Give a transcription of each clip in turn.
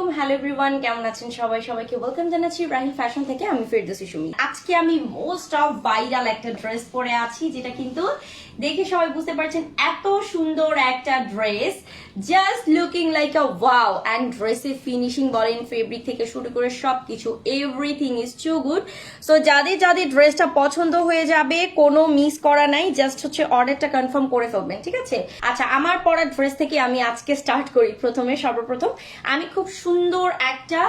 আলাইকুম, hello everyone, কেমন আছেন সবাই? সবাইকে ওয়েলকাম জানাচ্ছি রাহিল ফ্যাশন থেকে। আমি ফেরদৌসী সুমি। আজকে আমি মোস্ট অফ ভাইরাল একটা ড্রেস পরে আছি, যেটা কিন্তু দেখে সবাই বুঝতে পারছেন এত সুন্দর একটা dress, just looking like a wow. And ড্রেসের ফিনিশিং বলেন, ফেব্রিক থেকে শুরু করে সবকিছু, everything is too good. So যাদের যাদের ড্রেসটা পছন্দ হয়ে যাবে, কোনো মিস করা নাই, জাস্ট হচ্ছে অর্ডারটা কনফার্ম করে ফেলবেন, ঠিক আছে? আচ্ছা, আমার পরা ড্রেস থেকে আমি আজকে স্টার্ট করি। সর্বপ্রথম আমি খুব সুন্দর একটা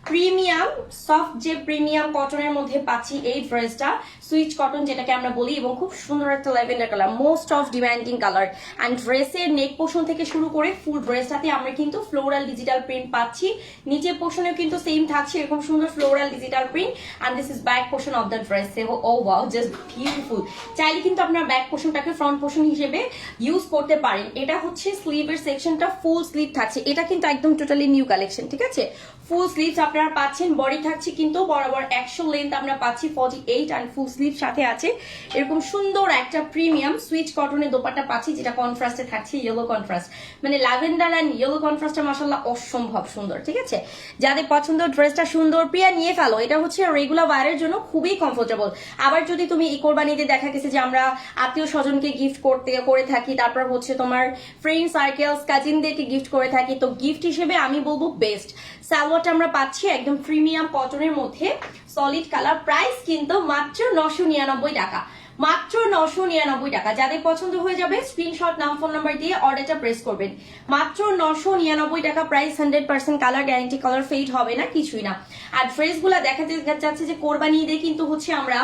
প্রিমিয়াম সফট যে প্রিমিয়াম কটনের মধ্যে পাচ্ছি এই ড্রেসটা, সুইচ কটন যেটাকে আমরা বলি, এবং খুব সুন্দর একটা lavender colour, most of demanding colour. And ড্রেসের নেক পোর্শন থেকে শুরু করে ফুল ড্রেসটাতে আমরা কিন্তু ফ্লোরাল ডিজিটাল প্রিন্ট পাচ্ছি। নিচের পোর্শনেও কিন্তু সেম থাকছে এরকম সুন্দর floral digital print. And this is back portion of the dress. Oh wow, just beautiful. চাইলে কিন্তু আপনার ব্যাক পোর্শনটাকে ফ্রন্ট পোর্শন হিসেবে ইউজ করতে পারেন। এটা হচ্ছে স্লিভের সেকশনটা, ফুল স্লিভ থাকছে। এটা কিন্তু একদম টোটালি নিউ কালেকশন, ঠিক আছে? ফুল স্লিভস আপনারা পাচ্ছেন। বডি থাকছে কিন্তু বরাবর 100 লেন্থ আমরা পাচ্ছি 48, অ্যান্ড ফুল স্লিভ সাথে আছে এরকম সুন্দর একটা প্রিমিয়াম সুইচ কটনের দোপাট্টা পাচ্ছি, যেটা কন্ট্রাস্টে থাকছে ইয়েলো কন্ট্রাস্ট। মানে ল্যাভেন্ডার অ্যান্ড ইয়েলো কন্ট্রাস্টটা মাশাআল্লাহ অসম্ভব সুন্দর, ঠিক আছে? যাদের পছন্দ ড্রেসটা সুন্দর, প্রিয়া নিয়ে ফেলো। এটা হচ্ছে রেগুলার ওয়্যারের জন্য খুবই কমফোর্টেবল। আবার যদি তুমি এই কোরবানিতে দেখা গেছে যে আমরা আত্মীয় স্বজনকে গিফট করে থাকি, তারপর হচ্ছে তোমার ফ্রেন্ড সার্কেলস কাজিনদেরকে গিফট করে থাকি, তো গিফট হিসেবে আমি বলবো বেস্ট। সালোয়ারটা আমরা পাচ্ছি একদম প্রিমিয়াম কটনের মধ্যে, সলিড কালার। প্রাইস কিন্তু মাত্র 999 টাকা, মাত্র 999 টাকা। যাদের পছন্দ হয়ে যাবে স্ক্রিনশট, নাম, ফোন নাম্বার দিয়ে অর্ডারটা প্রেস করবেন। মাত্র 999 টাকা price. 100% colour guarantee, colour fade হবে না, কিছুই না। আর ড্রেসগুলা দেখাতে যাচ্ছে যে কোরবানি ঈদে কিন্তু হচ্ছে আমরা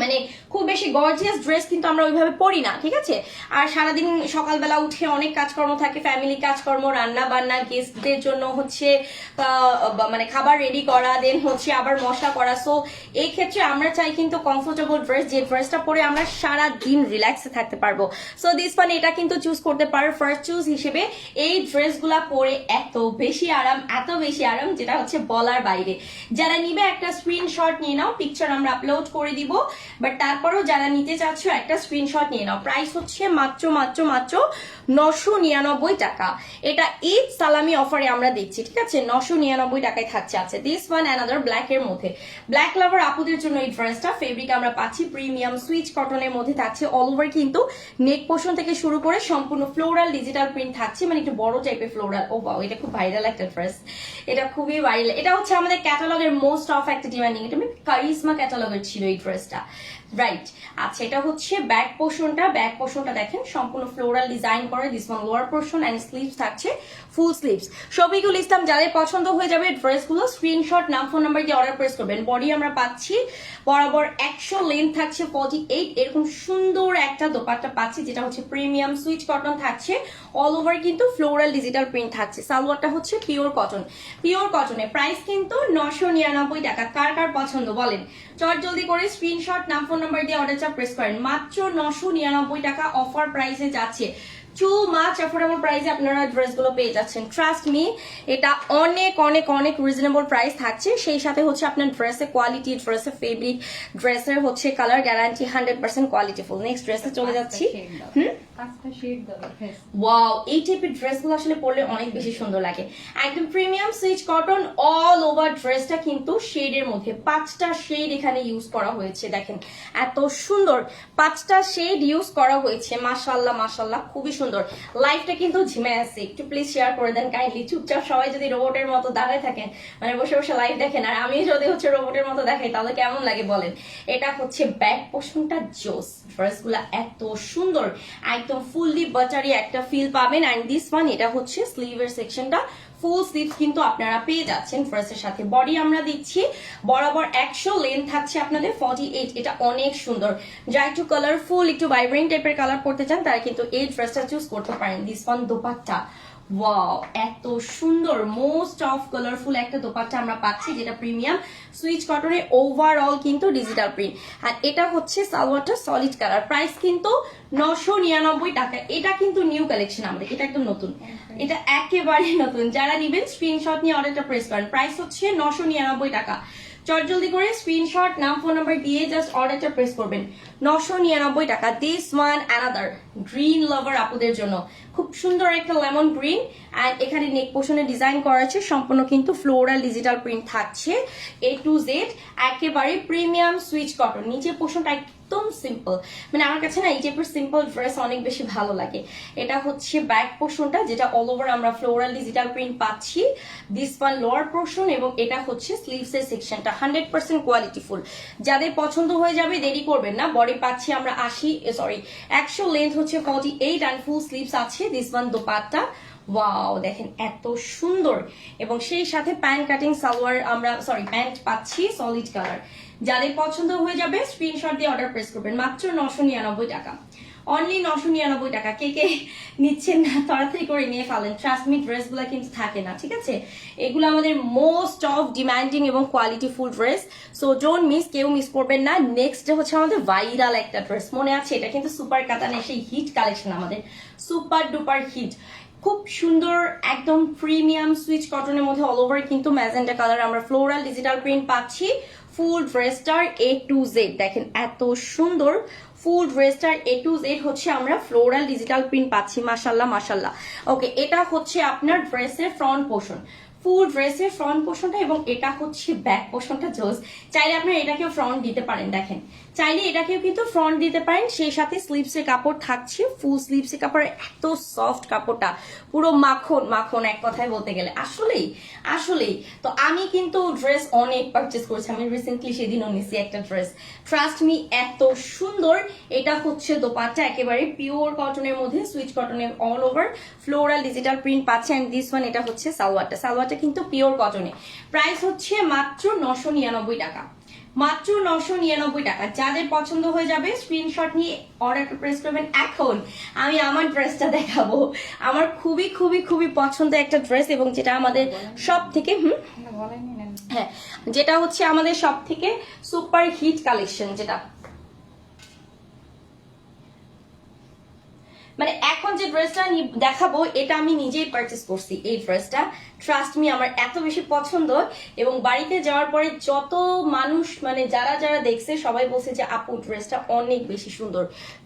মানে খুব বেশি গর্জিয়াস ড্রেস কিন্তু আমরা ওইভাবে পরি না, ঠিক আছে? আর সারাদিন সকালবেলা উঠে অনেক কাজকর্ম থাকে, ফ্যামিলি কাজকর্ম, রান্না বান্না, গেস্টদের জন্য হচ্ছে মানে খাবার রেডি করা, দেন হচ্ছে আবার মশলা করা। সো এই ক্ষেত্রে আমরা চাই কিন্তু কমফোর্টেবল ড্রেস, যে ড্রেসটা পরে আমরা সারা দিন রিল্যাক্সে থাকতে পারবো। সো দিস ওয়ান, এটা কিন্তু চুজ করতে পারো ফার্স্ট চুজ হিসেবে। এই ড্রেসগুলা পরে এত বেশি আরাম, যেটা হচ্ছে বলার বাইরে। যারা নিবে একটা স্ক্রিনশট নিয়ে নাও, পিকচার আমরা আপলোড করে দিব। বাট তারপরেও যারা নিতে চাচ্ছ একটা স্ক্রিনশট নিয়ে নাও। প্রাইস হচ্ছে মাত্র 999 টাকা। এটা ঈদ সালামি অফারে আমরা দিচ্ছি, ঠিক আছে? 999 টাকায় থাকছে। আছে দিস ওয়ান অ্যানাদার ব্ল্যাক এর মধ্যে, ব্ল্যাক লাভার আপুদের জন্য এই ড্রেসটা। ফেব্রিক আমরা পাচ্ছি প্রিমিয়াম সুইচ কটনের মধ্যে থাকছে। অল ওভার কিন্তু নেক পোর্শন থেকে শুরু করে সম্পূর্ণ ফ্লোরাল ডিজিটাল প্রিন্ট থাকছে, মানে একটু বড় টাইপের ফ্লোরাল। ও বাও, এটা খুব ভাইরাল একটা ড্রেস, এটা খুবই ভাইরাল। এটা হচ্ছে আমাদের ক্যাটালগের মোস্ট অফ একটা ডিমান্ডিং, এটা কারিজমা ক্যাটালগের ছিল এই ড্রেসটা, রাইট? আচ্ছা, এটা হচ্ছে ব্যাক পোর্শনটা দেখেন সম্পূর্ণ ফ্লোরাল ডিজাইন করে। This one lower portion and sleeves থাকছে ফুল স্লিভস। শফিকুল ইসলাম, যাদের পছন্দ হয়ে যাবে ড্রেসগুলো স্ক্রিনশট, নাম, ফোন নাম্বার দিয়ে অর্ডার প্রেস করবেন। বডি আমরা পাচ্ছি বরাবর 100 লেন্থ থাকছে 48, এরকম সুন্দর একটা দোপাট্টা পাচ্ছি, যেটা হচ্ছে প্রিমিয়াম সুইচ কটন থাকছে। অল ওভার কিন্তু ফ্লোরাল ডিজিটাল প্রিন্ট থাকছে। সালোয়ারটা হচ্ছে পিওর কটনের। প্রাইস কিন্তু 999 টাকা। কার কার পছন্দ বলেন? চট জলদি করে স্ক্রিনশট, নাম, ফোন নাম্বার দিয়ে অর্ডারটা প্রেস করেন। মাত্র 999 টাকা অফার প্রাইসে যাচ্ছে। টু মাচ অ্যাফোর্ডেবল প্রাইসে আপনারা ড্রেসগুলো পেয়ে যাচ্ছেন। ট্রাস্ট মি, এটা অনেক রিজনেবল প্রাইস থাকছে। সেই সাথে হচ্ছে আপনার ড্রেসের কোয়ালিটি, ড্রেসের ফেব্রিক, ড্রেসের হচ্ছে কালার গ্যারান্টি 100% কোয়ালিটিফুল। নেক্সট ড্রেসে চলে যাচ্ছি। ওয়াও, এই টাইপের ড্রেসগুলো আসলে পরলে অনেক বেশি সুন্দর লাগে। একদম premium switch cotton, all over ড্রেসটা কিন্তু শেডের মধ্যে 5টা শেড এখানে ইউজ করা হয়েছে। দেখেন এত সুন্দর 5টা শেড ইউজ করা হয়েছে। মাশাআল্লাহ খুবই সুন্দর। লাইফটা কিন্তু ঝিমে আছে, একটু প্লিজ শেয়ার করে দেন কাইন্ডলি। চুপচাপ সবাই যদি রোবটের মতো দাঁড়ায় থাকেন, মানে বসে বসে লাইভ দেখেন, আর আমি যদি হচ্ছে রোবটের মতো দেখাই, তাহলে কেমন লাগে বলেন? এটা হচ্ছে ব্যাক পোর্শনটা জোস। ড্রেসগুলো এত সুন্দর, একদম ফুললি বাটারি একটা ফিল পাবেন। এন্ড দিস ওয়ান, এটা হচ্ছে স্লিভের সেকশনটা, ফুল স্লিভ কিন্তু আপনারা পেয়ে যাচ্ছেন ড্রেসের সাথে। বডি আমরা দিচ্ছি বরাবর 100 লেন্থ থাকছে আপনাদের 48। এটা অনেক সুন্দর। যা একটু কালারফুল, একটু ভাইব্রেন্ট টাইপের কালার পড়তে চান, তারা কিন্তু এই ড্রেসটা চুজ করতে পারেন। দিস ওয়ান দোপাট্টা, ওয়াও এত সুন্দর, মোস্ট অফ কালারফুল একটা দোপাট্টা আমরা পাচ্ছি, যেটা প্রিমিয়াম সুইচ কটনের ওভারঅল কিন্তু ডিজিটাল প্রিন্ট। আর এটা হচ্ছে সালোয়ারটা সলিড কালার। প্রাইস কিন্তু 999 টাকা। এটা কিন্তু নিউ কালেকশন আমাদের, এটা একদম নতুন, এটা একেবারে নতুন। যারা নিবেন স্ক্রিনশট নিয়ে অর্ডারটা প্রেস করেন। প্রাইস হচ্ছে 999 টাকা। চটজলদি করে স্ক্রিনশট নাম ফোন নাম্বার দিয়ে জাস্ট অর্ডারটা প্রেস করবেন। 999 টাকা। দিস ওয়ান অ্যানাদার গ্রিন লাভার আপুদের জন্য খুব সুন্দর একটা লেমন গ্রিন, অ্যান্ড এখানে নেক পোর্শনে ডিজাইন করা আছে, সম্পূর্ণ কিন্তু ফ্লোরাল ডিজিটাল প্রিন্ট থাকছে A to Z, একেবারে প্রিমিয়াম সুইচ কটন। নিচে পোর্শনটা একদম সিম্পল, মানে আমার কাছে না এই টাইপের সিম্পল ড্রেস অনেক বেশি ভালো লাগে। এটা হচ্ছে ব্যাক পোর্শনটা, যেটা অল ওভার আমরা ফ্লোরাল ডিজিটাল প্রিন্ট পাচ্ছি। দিস ওয়ান লোয়ার পোর্শন, এবং এটা হচ্ছে স্লিভস এর সেকশনটা 100% কোয়ালিটিফুল। যাদের পছন্দ হয়ে যাবে দেরি করবেন না। বডি পাচ্ছি আমরা 100, লেন্থ হচ্ছে 48 অ্যান্ড ফুল স্লিভস আছে। দিস ওয়ান দোপাট্টা, ওয়াও দেখেন এত সুন্দর, এবং সেই সাথে প্যান্ট কাটিং সালোয়ার আমরা প্যান্ট পাচ্ছি সলিড কালার। যাদের পছন্দ হয়ে যাবে স্ক্রিনশট দিয়ে অর্ডার প্রেস করবেন। মাত্র 999 টাকা, অনলি 999 টাকা। কে কে নিচ্ছেন না তাড়াতাড়ি করে নিয়ে ফেলেন, ট্রাস্ট মি ড্রেস গুলা কিন্তু থাকে না, ঠিক আছে? এগুলো আমাদের মোস্ট অফ ডিমান্ডিং এবং কোয়ালিটিফুল ড্রেস, সো ডোন্ট মিস, কেউ মিস করবেন না। নেক্সট হচ্ছে আমাদের ভাইরাল একটা ড্রেস, মনে আছে? এটা কিন্তু সুপার কাতানের সেই হিট কালেকশন, আমাদের সুপার ডুপার হিট, খুব সুন্দর একদম প্রিমিয়াম সুইচ কটনের মধ্যে অল ওভার কিন্তু ম্যাজেন্টা কালার আমরা ফ্লোরাল ডিজিটাল প্রিন্ট পাচ্ছি। ফুল ড্রেসটার A to Z দেখেন এত সুন্দর, ফুল ড্রেসটার A to Z হচ্ছে আমরা ফ্লোরাল ডিজিটাল প্রিন্ট পাচ্ছি। মাশাল্লাহ মাশাল্লাহ। ওকে, এটা হচ্ছে আপনার ড্রেসের ফ্রন্ট পোর্শন, ফুল ড্রেসের ফ্রন্ট পোর্শনটা, এবং এটা হচ্ছে ব্যাক পোর্শনটা। জোস, চাইলে আপনারা এটাকেও ফ্রন্ট দিতে পারেন, দেখেন চাইলে এটাকেও কিন্তু ফ্রন্ট দিতে পারেন। সেই সাথে স্লিভসের কাপড় থাকছে, ফুল স্লিভসের কাপড়, এত সফট কাপড়টা, পুরো মাখন মাখন এক কথায় বলতে গেলে। আসলেই আসলেই তো আমি কিন্তু ড্রেস অনেক পারচেস করেছি, আমি রিসেন্টলি সেদিনও নিছি একটা ড্রেস, ট্রাস্ট মি এত সুন্দর। এটা হচ্ছে দোপাট্টা, একেবারে পিওর কটনের মধ্যে সুইচ কটনের all over floral digital print পাচ্ছে। এন্ড দিস ওয়ান, এটা হচ্ছে সালোয়ারটা, সালোয়ারটা কিন্তু পিওর কটনে। প্রাইস হচ্ছে মাত্র 999 টাকা, মাত্র 999 টাকা। যাদের পছন্দ হয়ে যাবে স্ক্রিনশট নিয়ে অর্ডার প্রেস করবেন। এখন আমি আমার ড্রেসটা দেখাবো, আমার খুবই খুবই খুবই পছন্দের একটা ড্রেস, এবং যেটা আমাদের সব থেকে হ্যাঁ, যেটা হচ্ছে আমাদের সব থেকে সুপার হিট কালেকশন, যেটা মানে এখন যে ড্রেসটা দেখাবো এটা আমি নিজেই পারচেস করছি। এই ড্রেসটা ট্রাস্ট মি আমার এত বেশি পছন্দ, এবং বাড়িতে যাওয়ার পরে যত মানুষ মানে যারা যারা দেখছে সবাই বলছে যে আপু ড্রেসটা অনেক বেশি সুন্দর,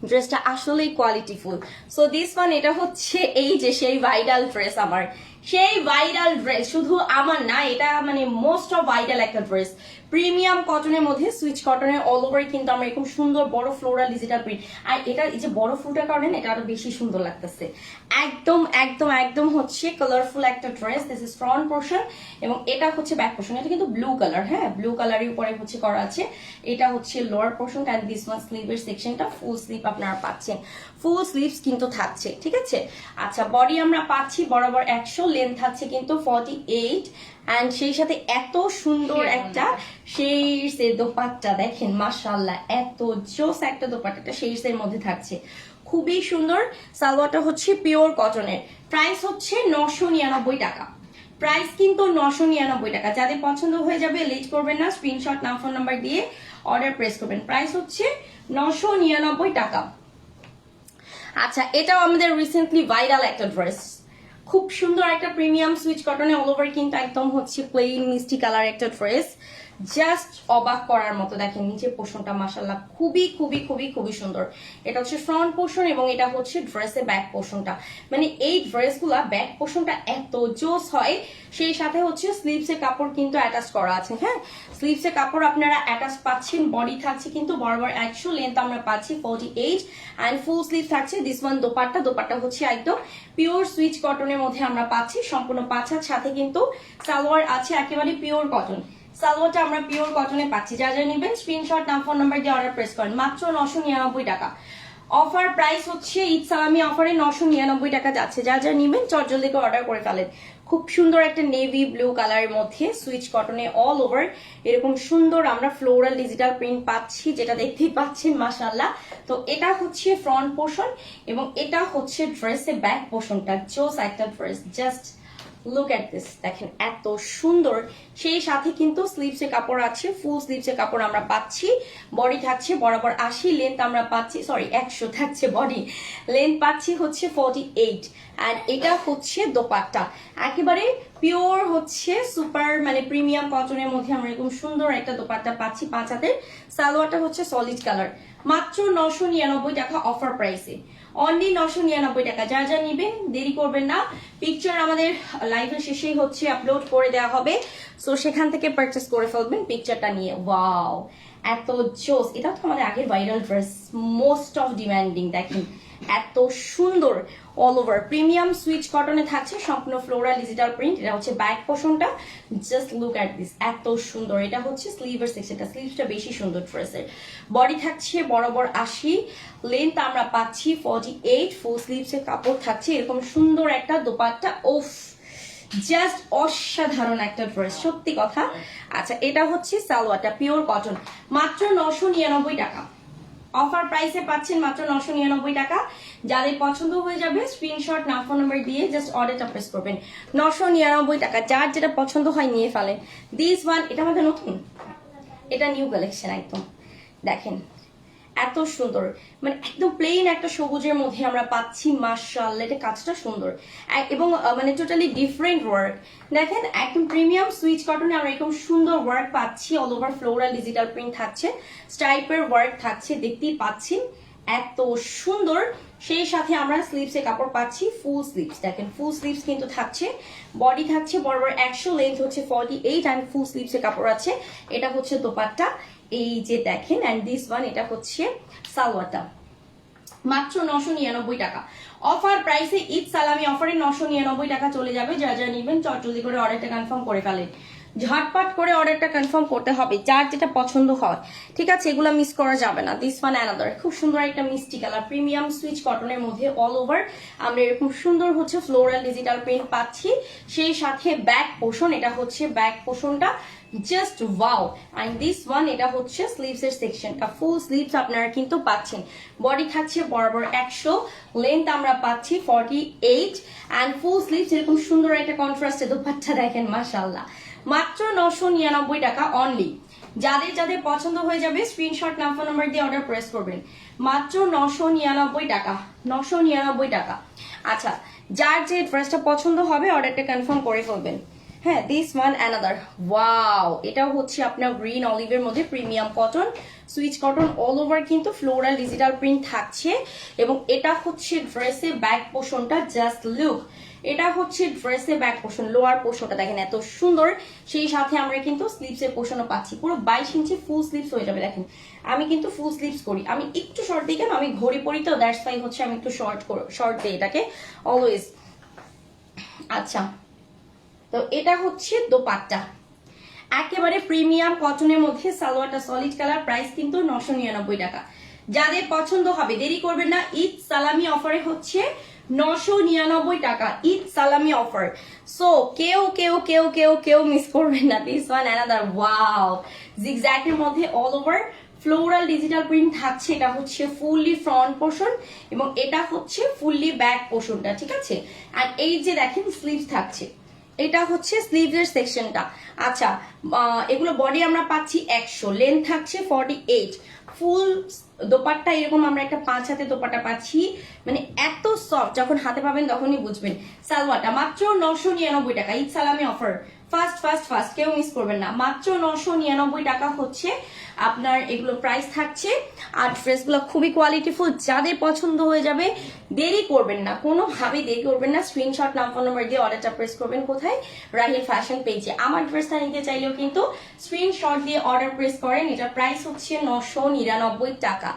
ড্রেসটা আসলেই কোয়ালিটিফুল। সো দিস ওয়ান, এটা হচ্ছে এই যে সেই ভাইরাল ড্রেস, আমার সেই ভাইরাল ড্রেস, শুধু আমার না, এটা মানে মোস্ট অফ ভাইরাল একটা ড্রেস, প্রিমিয়াম কটনের মধ্যে সুইচ কটনের অল ওভার কিন্তু আমরা এরকম সুন্দর বড় ফ্লোরাল ডিজিটাল প্রিন্ট, আর এটা এই যে বড় ফুলটার কারণে এটা আরো বেশি সুন্দর লাগতেছে। একদম একদম একদম হচ্ছে কালারফুল একটা dress. This is front portion, এবং এটা হচ্ছে ব্যাক পোর্শন। এটা কিন্তু ব্লু কালার, হ্যাঁ ব্লু কালারের উপরে হচ্ছে করা আছে। এটা হচ্ছে lower portion, and this one স্লিভের সেকশনটা ফুল স্লিভ আপনারা পাচ্ছেন, ফুল স্লিভস কিন্তু থাকছে, ঠিক আছে? আচ্ছা, বডি আমরা পাচ্ছি বরাবর 100, লেন্থ থাকছে কিন্তু 48, অ্যান্ড সেই সাথে এত সুন্দর একটা শেডস এর দোপাট্টা দেখেন, মাশাআল্লাহ এত জোস একটা দোপাট্টাটা শেডস এর মধ্যে থাকছে, খুবই সুন্দর। সালোয়ারটা হচ্ছে পিওর কটনের। প্রাইস হচ্ছে 999 টাকা, প্রাইস কিন্তু 999 টাকা। যাদের পছন্দ হয়ে যাবে লেট করবেন না, স্ক্রিনশট নাম ফোন নাম্বার দিয়ে অর্ডার প্রেস করবেন। প্রাইস হচ্ছে 999 টাকা। আচ্ছা, এটাও আমাদের রিসেন্টলি ভাইরাল একটা ড্রেস, খুব সুন্দর একটা প্রিমিয়াম সুইচ কটনে অল ওভার কিন্তু একদম হচ্ছে প্লেন মিষ্টি কালার একটা ড্রেস, জাস্ট অবাক করার মতো। দেখেন নিচের পোর্শনটা মাশাআল্লাহ খুবই খুবই খুবই খুবই সুন্দর। এটা হচ্ছে ফ্রন্ট পোর্শন, এবং এটা হচ্ছে ড্রেসের ব্যাক পোর্শনটা। মানে এই ড্রেসগুলা ব্যাক পোর্শনটা এত জোস হয়, সেই সাথে হচ্ছে স্লিভসের কাপড় কিন্তু অ্যাটাচ করা আছে। হ্যাঁ, স্লিভসের কাপড় আপনারা অ্যাটাচ পাচ্ছেন। বডি থাকছে কিন্তু বরাবর 100, লেন্থ আমরা পাচ্ছি 48, অ্যান্ড ফুল স্লিভ থাকছে। দিস ওয়ান দোপাট্টা, দোপাট্টা হচ্ছে একদম পিওর সুইচ কটনের মধ্যে আমরা পাচ্ছি, সম্পূর্ণ পাঁচার সাথে কিন্তু সালোয়ার আছে একেবারে পিওর কটন। সালোয়ারটা আমরা পিওর কটনে পাচ্ছি। যা যা নেবেন স্ক্রিনশট নাম ফোন নাম্বার দিয়ে অর্ডার প্রেস করেন। মাত্র 999 টাকা। অফার প্রাইস হচ্ছে ঈদ সালামি অফারে 999 টাকা যাচ্ছে। যা যা নেবেন চটজলদি করে অর্ডার করে ফেলেন। খুব সুন্দর একটা নেভি ব্লু কালারের মধ্যে সুইচ কটনে অল ওভার এরকম সুন্দর আমরা ফ্লোরাল ডিজিটাল প্রিন্ট পাচ্ছি, যেটা দেখতেই পাচ্ছেন মাশাআল্লাহ। তো এটা হচ্ছে ফ্রন্ট পোর্শন, এবং এটা হচ্ছে ড্রেসের ব্যাক পোর্শনটা। জোস একটা dress, just look at this, দেখেন এত সুন্দর। সেই সাথে কিন্তু স্লিভসের কাপড় আছে, ফুল স্লিভসের কাপড় আমরা পাচ্ছি। বডি থাকছে বরাবর 80, লেন্থ আমরা পাচ্ছি 100 থাকছে বডি, লেন্থ পাচ্ছি হচ্ছে 48, এন্ড এটা হচ্ছে দোপাট্টা। একেবারে পিওর হচ্ছে সুপার মানে প্রিমিয়াম কটনের মধ্যে আমরা এরকম সুন্দর একটা দোপাট্টা পাচ্ছি 5 হাতের। সালোয়ারটা হচ্ছে সলিড কালার, মাত্র 999 টাকা অফার প্রাইসে, অনলি 999 টাকা। যা যা নিবেন দেরি করবেন না, পিকচার আমাদের লাইভের শেষেই হচ্ছে আপলোড করে দেওয়া হবে, সো সেখান থেকে পারচেস করে ফেলবেন পিকচারটা নিয়ে। ওয়াও এত জোস, এটা তো আমাদের আগের viral dress, most of demanding. দেখেন এত সুন্দর, অল ওভার প্রিমিয়াম সুইচ কটনে থাকছে, সম্পূর্ণ ফ্লোরাল ডিজিটাল প্রিন্ট। এটা হচ্ছে ব্যাক পোর্শনটা, জাস্ট লুক এট দিস, এত সুন্দর। এটা হচ্ছে স্লিভের সেকশনটা, স্লিভসটা বেশি সুন্দর ড্রেসের। বডি থাকছে বরাবর 80, লেন্থ আমরা পাচ্ছি 48, ফুল স্লিভসের কাপড় থাকছে এরকম সুন্দর একটা দোপাট্টা। ওফ জাস্ট অসাধারণ একটা ড্রেস, সত্যি কথা। আচ্ছা এটা হচ্ছে সালোয়ারটা, পিওর কটন, মাত্র 999 টাকা অফার প্রাইসে পাচ্ছেন, মাত্র 999 টাকা। যাদের পছন্দ হয়ে যাবে স্ক্রিনশট নাম ফোন নাম্বার দিয়ে জাস্ট অর্ডারটা প্রেস করবেন। 999 টাকা, যার যেটা পছন্দ হয় নিয়ে ফেলেন। দিস ওয়ান, এটা আমাদের নতুন, এটা নিউ কালেকশন একদম। দেখেন এত সুন্দর, মানে একদম প্লেন একটা সবুজের মধ্যে আমরা পাচ্ছি, মাশাআল্লাহ এটা কাজটা সুন্দর এবং মানে টোটালি ডিফারেন্ট ওয়ার্ক। দেখেন একদম প্রিমিয়াম সুইচ কটনে আমরা এরকম সুন্দর ওয়ার্ক পাচ্ছি, all over floral digital print থাকছে, স্ট্রাইপের ওয়ার্ক থাকছে, দেখতেই পাচ্ছেন এত সুন্দর। সেই সাথে আমরা স্লিভসে কাপড় পাচ্ছি ফুল স্লিভস, দেখেন ফুল স্লিভস কিন্তু থাকছে, বডি থাকছে বরাবর 100, লেন্থ হচ্ছে 48 অ্যান্ড ফুল স্লিভসে কাপড় আছে। এটা হচ্ছে দোপাট্টা, এই যে দেখেন, অ্যান্ড দিস ওয়ান এটা হচ্ছে সালোয়ারটা, মাত্র 999 টাকা অফার প্রাইসে। ঈদ সালামি অফারে 999 টাকা চলে যাবে। যা যা নিবেন চটজলদি করে অর্ডারটা কনফার্ম করে ফেলেন, ঝটপট করে অর্ডারটা কনফার্ম করতে হবে, যার যেটা পছন্দ হয়, ঠিক আছে, এগুলো মিস করা যাবে না। দিস ওয়ান অ্যানাদার, খুব সুন্দর একটা মিষ্টি কালার, প্রিমিয়াম সুইচ কটনের মধ্যে অল ওভার আমরা এরকম সুন্দর হচ্ছে ফ্লোরাল ডিজিটাল প্রিন্ট পাচ্ছি, সেই সাথে ব্যাক পোর্শন, এটা হচ্ছে ব্যাক পোর্শনটা, just wow. And this one এটা হচ্ছে স্লিভস এর সেকশনটা, ফুল স্লিভস আপনারা কিন্তু পাচ্ছেন, বডি থাকছে বরাবর 100, লেন্থ আমরা পাচ্ছি 48 এন্ড ফুল স্লিভস এরকম সুন্দর একটা কন্ট্রাস্টে দোপাট্টা। দেখেন মাশাআল্লাহ, মাত্র 999 টাকা অনলি। যাদের যাদের পছন্দ হয়ে যাবে স্ক্রিনশট নাম ফোন নাম্বার দিয়ে অর্ডার প্রেস করবেন, মাত্র 999 টাকা, 999 টাকা। আচ্ছা যার যে ড্রেসটা পছন্দ হবে অর্ডারটা কনফার্ম করে ফেলবেন। হ্যাঁ দিস ওয়ান অ্যানাদার, ওয়াও এটাও হচ্ছে আপনার গ্রিন অলিভের মধ্যে premium cotton, switch cotton, all over কিন্তু ফ্লোরাল ডিজিটাল প্রিন্ট থাকছে এবং এটা হচ্ছে ড্রেসে ব্যাক পোর্শনটা, জাস্ট লুক। এটা হচ্ছে ড্রেসে ব্যাক পোর্শন, লোয়ার পোর্শনটা দেখেন এত সুন্দর, সেই সাথে আমরা কিন্তু স্লিভসের পোর্শনও পাচ্ছি, পুরো 22 ইঞ্চি ফুল স্লিভস হয়ে যাবে। দেখেন আমি কিন্তু ফুল স্লিভস করি, আমি একটু শর্ট দিই, কেন আমি ঘড়ি পরি তো, দ্যাটস ওয়াই হচ্ছে আমি একটু শর্ট দিই এটাকে অলওয়েজ। আচ্ছা তো এটা হচ্ছে দোপাট্টা, একেবারে প্রিমিয়াম কটনের মধ্যে, সালোয়ারটা সলিড কালার, প্রাইস কিন্তু 999 টাকা। যাদের পছন্দ হবে দেরি করবেন না, ঈদ সালামি অফারে হচ্ছে 999 টাকা, ঈদ সালামি অফার। সো কেউ কেউ কেউ কেউ কেউ মিস করবেন না। দিস ওয়ান অ্যানাদার, ওয়াও জিগজ্যাগের মধ্যে all over floral digital print থাকছে, এটা হচ্ছে ফুললি ফ্রন্ট পোর্শন এবং এটা হচ্ছে ফুললি ব্যাক পোর্শনটা, ঠিক আছে। আর এই যে দেখেন স্লিভস থাকছে, এটা হচ্ছে স্লিভের সেকশনটা। আচ্ছা এগুলো বডি আমরা পাচ্ছি 100, লেন্থ থাকছে 48, ফুল দোপাট্টা এরকম আমরা একটা 5 হাতে দোপাট্টা পাচ্ছি, মানে এত সফট, যখন হাতে পাবেন তখনই বুঝবেন। সালোয়ারটা মাত্র 999 টাকা, ঈদ সালামি অফার, ফার্স্ট ফার্স্ট ফার্স্ট কেউ মিস করবেন না, মাত্র 999 টাকা হচ্ছে আপনার এগুলো প্রাইস থাকছে। আর ড্রেসগুলো খুবই কোয়ালিটিফুল, যাদের পছন্দ হয়ে যাবে দেরি করবেন না, কোনোভাবেই দেরি করবেন না, স্ক্রিনশট নাম ফোন নাম্বার দিয়ে অর্ডারটা প্রেস করবেন। কোথায়? রাহিল ফ্যাশন পেজে। আমার ড্রেসটা নিতে চাইলেও কিন্তু স্ক্রিনশট দিয়ে অর্ডার প্রেস করেন, এটার প্রাইস হচ্ছে 999 টাকা।